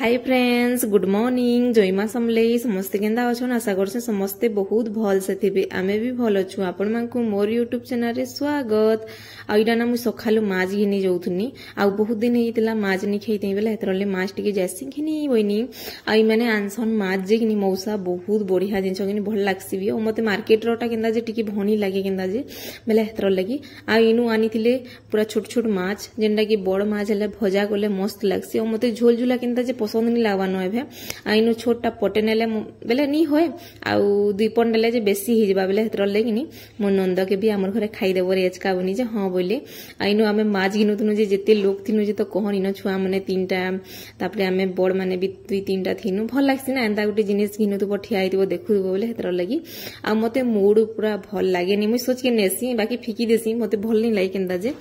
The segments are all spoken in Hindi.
हाय फ्रेंड्स, गुड मॉर्निंग। जयमा समलेई समस्ते केंदा अछन। आशा करछे समस्ते बहुत भल से थिबे। आमे भी भल अछु। आपण मानकु मोर यूट्यूब चैनल रे स्वागत। आ इडा ना मु सखालु माज घिनी जाउथुनी। आ बहुत दिन हेतिला माज नि खैते बेला हेतरले माज टिके जैसी घिनी होइनी। आ इ माने आनसन माज जे घिनी मौसा बहुत बढ़िया जिंस घिनी भल लागसी भी। ओ मते मार्केट रोटा केंदा जे टिके भणी लागे केंदा जे बेला हेतर लगी। आ इनु आनिथिले पूरा छोट छोट माज जेंडा कि बड़ माज हेले भजा गले मस्त लागसी। ओ मते झोल झुला केंदा जे पसंद नहीं लागवानो एभे। आइनु छोटा पटे नेले बेले नी होए आउ दुई पन नेले जे बेसी ही जबा बेले हेतर लेकिनी मो नंद के भी हमर घरे खाई देबो रे एचका बनी जे हां बोले। आइनु आमे माज गिनु तुनु जे जेते लोग थिनु जे तो कहनी न छुआ माने तीनटा तापरे आमे बड़ माने भी दुई तीनटा थिनु भल लागसी ना एंदा गुटे जिनिस गिनु तो ठिया आइदिबो देखु बोले हेतर लगी। आ मते मूड पूरा भल लागे नी। मु सोच के नेसी बाकी फिकी देसी मते भल नहीं लागे केंदा जे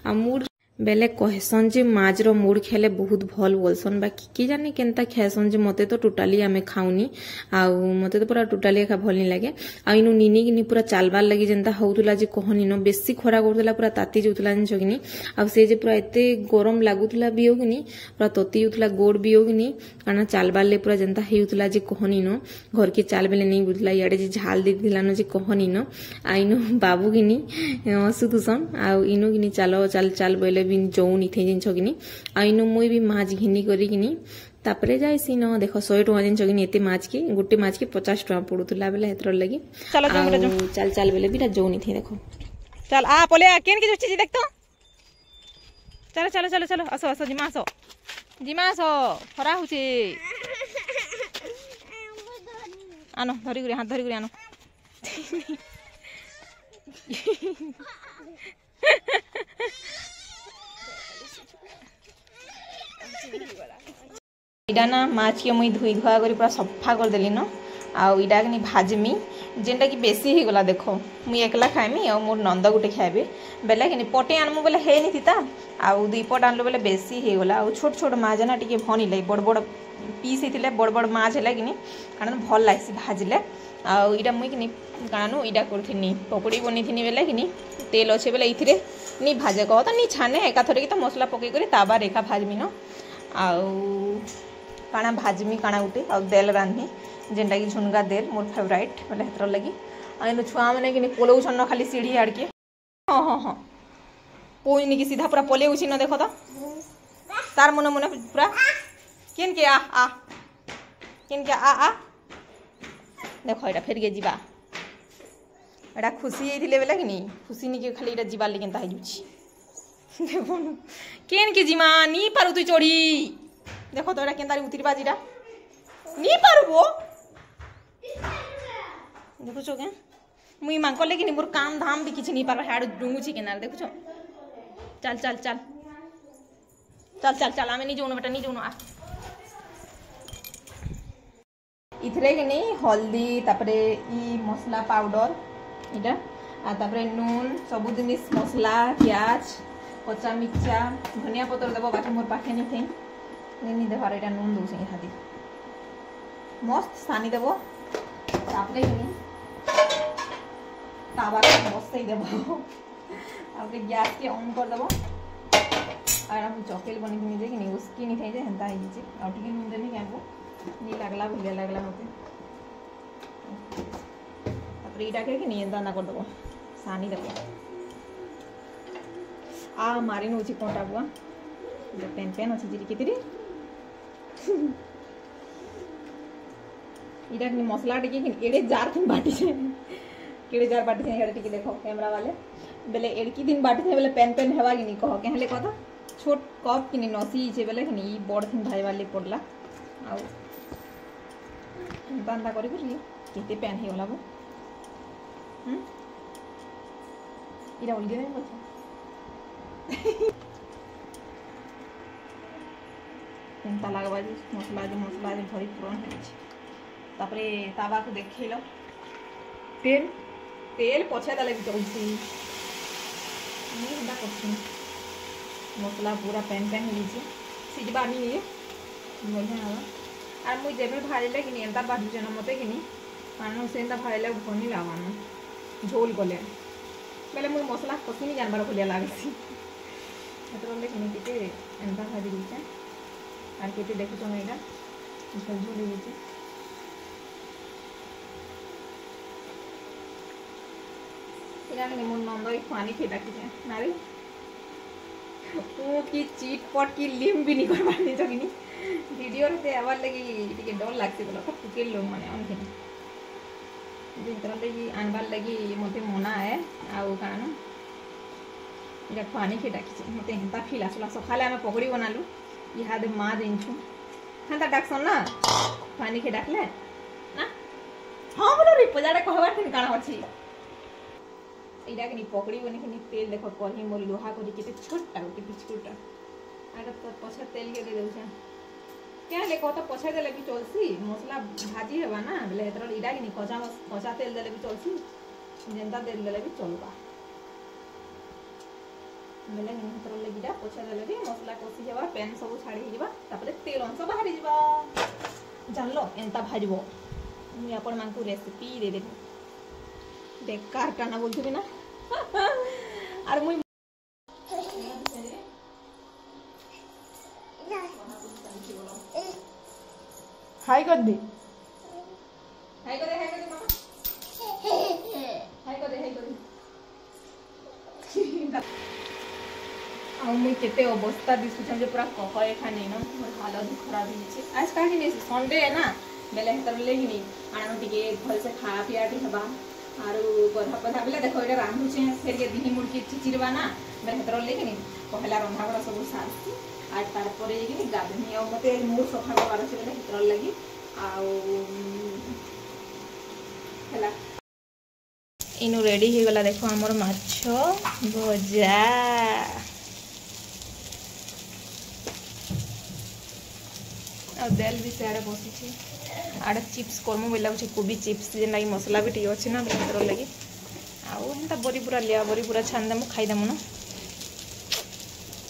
आ मूड बेले कहसन जे माजर मूड खेले बहुत भल बोलसन बाकी के जाने केनता खेसन जे मते तो टोटाली आमे खाउनी आउ मते तो पूरा टोटाली खा भल नहीं लागे। आ इनु निनी किनी पूरा चालबार लगी जेंता होउतला जे कहनी न बेसी खरा करतला पूरा ताती जोतला जन छगिनी। आ से जे पूरा एते गरम लागुतला भी होगिनी पूरा तती उतला गोड़ भी होगिनी काना चालबार ले पूरा जेंता हेउतला जे कहनी न घर के चाल बेले नहीं बुझला याडे जे झाल दे दिला न जे कहनी न। आ इनु बाबू किनी सुतुसन आ इनु किनी चालो चाल चाल बेले बिन जौनी थे जिन छगिनी। आइनु मुई भी माज घिनी करी किनी तापरे जाइसी न देखो 100 टका जिन छगिनी एते माज के गुटे माज के 50 टका पडुतला बेले हेतर लगी। चलो चल चल बेले बिरा जौनी थे देखो चल आ पले आ केन के जो चीज देख तो चलो चलो चलो चलो असो असो जिमा असो खरा हुचे आनो धरी गुरी हाथ धरी गुरी आनो इडा ना माछ के मुई धुई धुआ करी पूरा सफा कर देली न। आउ इडा के भाजमी जेनटा कि बेसी ही गला देखो मुई एकला खाइमी और मोर नंद गुटे खाइबे बेले कि पटे आनमु बेले हे नि थिता आउ दुई पट आनलो बेले बेसी ही गला। आउ छोट छोट माछ ना टिके भनी लै बड़ बड़ पीस हिथिले बड़ बड़ माछ हैला किनी कारण भल लागसी भाजले। आउ इडा मुई किनी कानु इडा करथिनी पकोड़ी बनिथिनी बेले किनी तेल अच्छे बेले इथिरे नि भाजे कह त नि छाने एका थरे कि त मसला पके करी ताबा रेखा भाजमी न। आउ काना भाजमी काना गुटे आ देल रांधनी जेनटा कि झुनगा देल मोर फेवरेट बोले हेतर लगी। आ छुआ माने कि पोलौ छन खाली सीढ़ी आड़ के हाँ हाँ हाँ पोइनी कि सीधा पूरा पोले उछि न देखो तो तार मने मने पूरा केन के आ केन के आ देखो एटा फेर गे जीवा एटा खुशी हेथिले बेला कि खुशी नि के खाली एटा जीवा लेकिन ता हिजुछि देखो केन के जीमा नी पारु तु चोड़ी देखो तो एटा केनतारी उतिरबा जीरा नी पारबो देखो छो के मुई मांको लेकिन मोर काम धाम भी किछ नी पार हाड डुंगु छी केनार देखो छो चल चल चल चल चल चल आमे नी जोनो बेटा नी जोनो आ इथरे के नहीं हल्दी तापरे ई मसला पाउडर इटा आ तापरे नून सब जिनिस मसला प्याज कच्चा मिर्चा धनिया पत्र देबो बाकी मोर पाखे नी थे नहीं देखार एटा नून दो से खाती मस्त सानी देबो तापरे कि तावा मस्त ही देबो आपके गैस के ऑन कर देबो और हम चॉकलेट बनी थी जे कि नहीं उसकी नहीं थे जे हंता है जे और ठीक नून देनी क्या को नहीं लागला भूलिया लागला मते तापरे इटा के कि नहीं एंदा ना कर देबो सानी देबो आ मारी नो छि कोंटा बुआ जे पेन पेन अछि जिरी कितरी इटा कि मसला टिके कि एडे जार थिन बाटी छे केडे जार बाटी छे एडे टिके देखो कैमरा वाले बेले एडकी दिन बाटी छे बेले पेन पेन हेवा कि नहीं कहो के हले कथा छोट कप कि नहीं नसी छे बेले कि नहीं बड़ थिन भाई वाले पड़ला आ बांधा करी करी केते पेन हे होला बो इरा उलगे नहीं बचा केनता लागबा जे मसला जे भरी पुरान है तापरे तावा को देखैलो तेल तेल पछे दले जौसी नी हंदा करछी मसला पूरा पेन पेन हो जे सिजबा नी ये बढ़िया हवा आ मुई जेबे भाइले कि एंता बाजू जन मते कि कारण से एंता भाइले भनी लावानो झोल गले बेले मुई मसला कसी नी जानबार भलिया लागसी हेतर ले कि टिके एंता भाजी दिछे आर केते देखुछन एटा झोल झोल होइছে इना ने मन नंदई पानी के डाकी नारी ओ की चीटपट की लिम भी नहीं करबा नि जगिनी वीडियो रे आवार लगी टिके डर लागते बोला फुकेल लो माने अनके दिन तरह लगी आनबार लगी मते मना है आउ कान इरा पानी के डाकी मते हेंता फील आसला सखाले हम पकड़ी बनालु इहादे मा दिनछु हेंता डाकसन ना पानी के डाकले ना हां बोलो रे पजाडा कहबार थिन काना अछि इरा के नि पकड़ी बने के नि तेल देखो कही मोर लोहा को केते छोटा के बिस्कुट आटा तो पछा तेल के दे देउछा क्या ले कहता पछा देले भी चलसी मसला भाजी हेबा ना बेले एतर इरा के नि कच्चा तेल देले भी चलसी जेंता तेल देले भी चलबा बेले एतर लगिरा पछा देले भी मसला कसी हेबा पैन सब छाड़ी हिबा तापरे तेल अंश बाहरी जिबा जानलो एंता भाजबो मु आपण मानकु रेसिपी दे देबो बेकार काना बोलथि ना और मुई हाय कर दे हाय कर दे हाय कर दे मामा हाय कर दे आ मुई केते अवस्था दिसु जे पूरा कहए खाने न मोर हालत खराब हिचे आज का कि संडे है ना बेले हेतर लेहिनी आना टिके भल से खा पिया के हबा आरो गधा पधा बेले देखो एटा रांधु छे फेर के दिही मुड़की चिचिरबा ना बेले हेतर लेकिन पहला रंधा बड़ा सब साथी आज तार परे कि गाधनी आ मते मूड सफा करबार छे बेले हेतर लगी आउ हला इनु रेडी हे गला देखो हमर माछो भजा आ दाल भी सारे बसी छे आड़ चिप्स करमु बेला छे कोबी चिप्स जे नाही मसाला भी ठीक अछि ना बेतर लगी आउ एंता बरी पूरा छान दमु खाइ दमु ना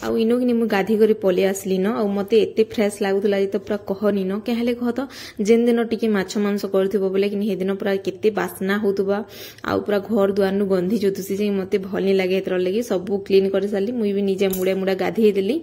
आउ इनो कि मु गाधी करी पले आसली न आउ मते एते फ्रेश लागुतला जे तो पूरा कहनी न केहले कह तो जेन दिन टिके माछ मांस करथिबो बोले कि हे दिन पूरा केते बासना होतबा आउ पूरा घर दुआर नु गंधी जोतुसी जे मते भल नि लागे एतर लगी सब क्लीन कर साली मुई भी निजे मुड़े मुड़ा गाधी देली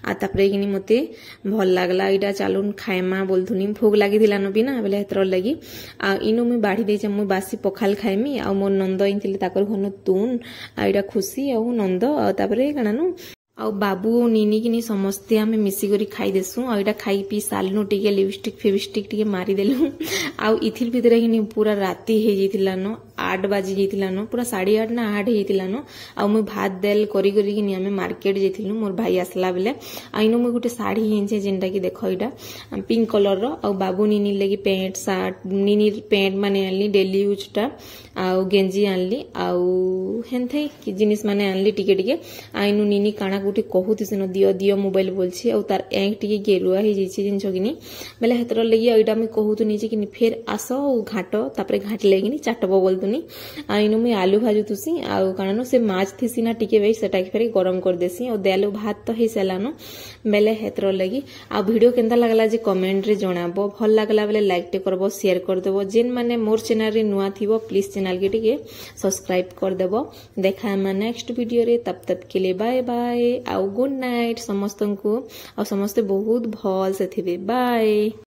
आ तापरे कि मते भल लागला इडा चालुन खायमा बोलथुनी भोग लागि दिला न बिना बेले एतर लगी आ इनो मु बाढी देचे मु बासी पखाल खाइमी आ मोर नंद इनथिले ताकर घन तुन आ इडा खुशी आ नंद आ तापरे कानानु आउ बाबू नीनी कि समस्ते आम मिसिक खाई देसु आईटा खाई पी सालनु टिके लिपस्टिक फेबिस्टिक टिके मारी देलु आउ इथिर भितर कि पूरा राति हो जाइतिला न 8 बाजी जाइतिला न पूरा 8:30 ना 8 जाइतिला न आउ मु भात दाल करी करी कि आमे मार्केट जाइतिलु मोर भाई आसला बेले आइनो मु गुटे साड़ी हिंचे जेनटा कि देखो इटा पिंक कलर रो आउ बाबू नीनी लगी पैंट शर्ट नीनी पैंट माने आनली डेली यूज टा आउ गेंजी आनली आउ हेनथे कि जिनिस माने आनली टिके टिके आइनु नीनी काना गुटे कहूति सेनो दियो दियो मोबाइल बोलछि आउ तार एक टिके गेरुआ हे जैछि जिनछो किनी बेले हेतर लगी एटा मैं कहूतु नि कि फेर आसो घाट तापरे घाट लेगिनी चाटबो बोलतुनी आइनु मैं आलू भाजु तुसी आउ कानानो से माछ थिसिना टिके वे सेटा के फेर गरम कर देसी आउ दालु भात तो हे सेलानो बेले हेतर लगी आ वीडियो केनता लागला जे कमेंट रे जणाबो भल लागला बेले लाइक टे करबो शेयर कर देबो जेन माने मोर चैनल रे नुआ थिबो प्लीज चैनल के टिके सब्सक्राइब कर देबो देखा हम नेक्स्ट वीडियो रे तब के लिए बाय बाय आउ गुड नाइट समस्त को आ समस्ते बहुत भल से थिबे बाय।